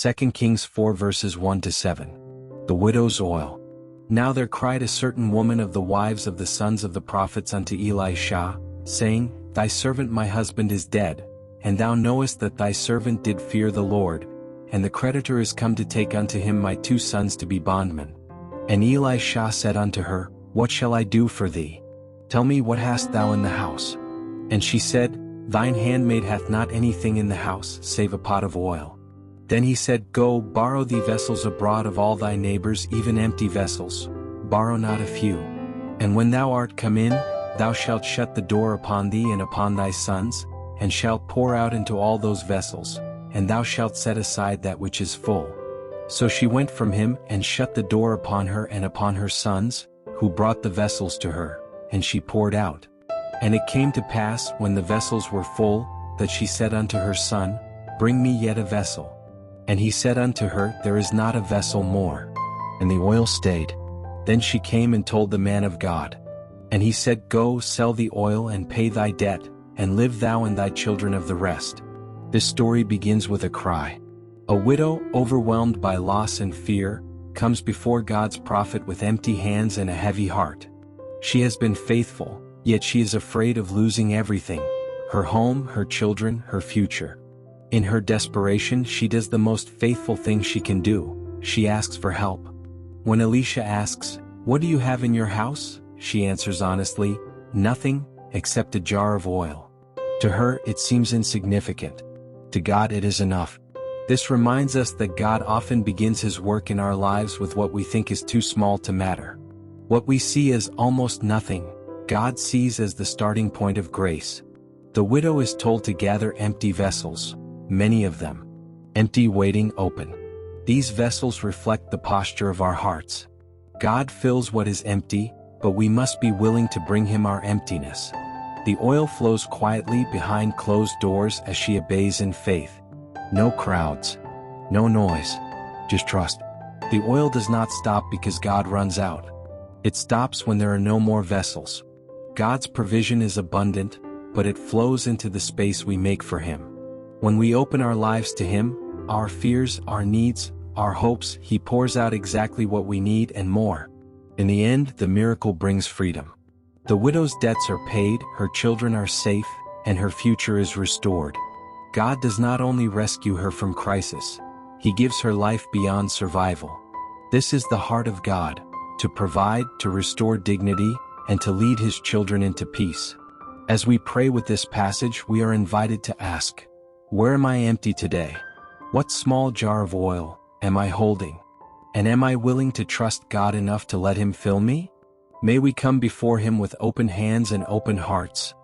2 Kings 4 verses 1-7. The widow's oil. Now there cried a certain woman of the wives of the sons of the prophets unto Elisha, saying, Thy servant my husband is dead, and thou knowest that thy servant did fear the Lord, and the creditor is come to take unto him my 2 sons to be bondmen. And Elisha said unto her, What shall I do for thee? Tell me, what hast thou in the house? And she said, Thine handmaid hath not anything in the house, save a pot of oil. Then he said, Go, borrow thee vessels abroad of all thy neighbors, even empty vessels, borrow not a few. And when thou art come in, thou shalt shut the door upon thee and upon thy sons, and shalt pour out into all those vessels, and thou shalt set aside that which is full. So she went from him, and shut the door upon her and upon her sons, who brought the vessels to her, and she poured out. And it came to pass, when the vessels were full, that she said unto her son, Bring me yet a vessel. And he said unto her, There is not a vessel more. And the oil stayed. Then she came and told the man of God. And he said, Go, sell the oil and pay thy debt, and live thou and thy children of the rest. This story begins with a cry. A widow, overwhelmed by loss and fear, comes before God's prophet with empty hands and a heavy heart. She has been faithful, yet she is afraid of losing everything: her home, her children, her future. In her desperation, she does the most faithful thing she can do. She asks for help. When Elisha asks, What do you have in your house? She answers honestly, Nothing, except a jar of oil. To her, it seems insignificant. To God, it is enough. This reminds us that God often begins His work in our lives with what we think is too small to matter. What we see as almost nothing, God sees as the starting point of grace. The widow is told to gather empty vessels, many of them. Empty, waiting, open. These vessels reflect the posture of our hearts. God fills what is empty, but we must be willing to bring Him our emptiness. The oil flows quietly behind closed doors as she obeys in faith. No crowds. No noise. Just trust. The oil does not stop because God runs out. It stops when there are no more vessels. God's provision is abundant, but it flows into the space we make for Him. When we open our lives to Him, our fears, our needs, our hopes, He pours out exactly what we need and more. In the end, the miracle brings freedom. The widow's debts are paid, her children are safe, and her future is restored. God does not only rescue her from crisis, He gives her life beyond survival. This is the heart of God: to provide, to restore dignity, and to lead His children into peace. As we pray with this passage, we are invited to ask, Where am I empty today? What small jar of oil am I holding? And am I willing to trust God enough to let Him fill me? May we come before Him with open hands and open hearts,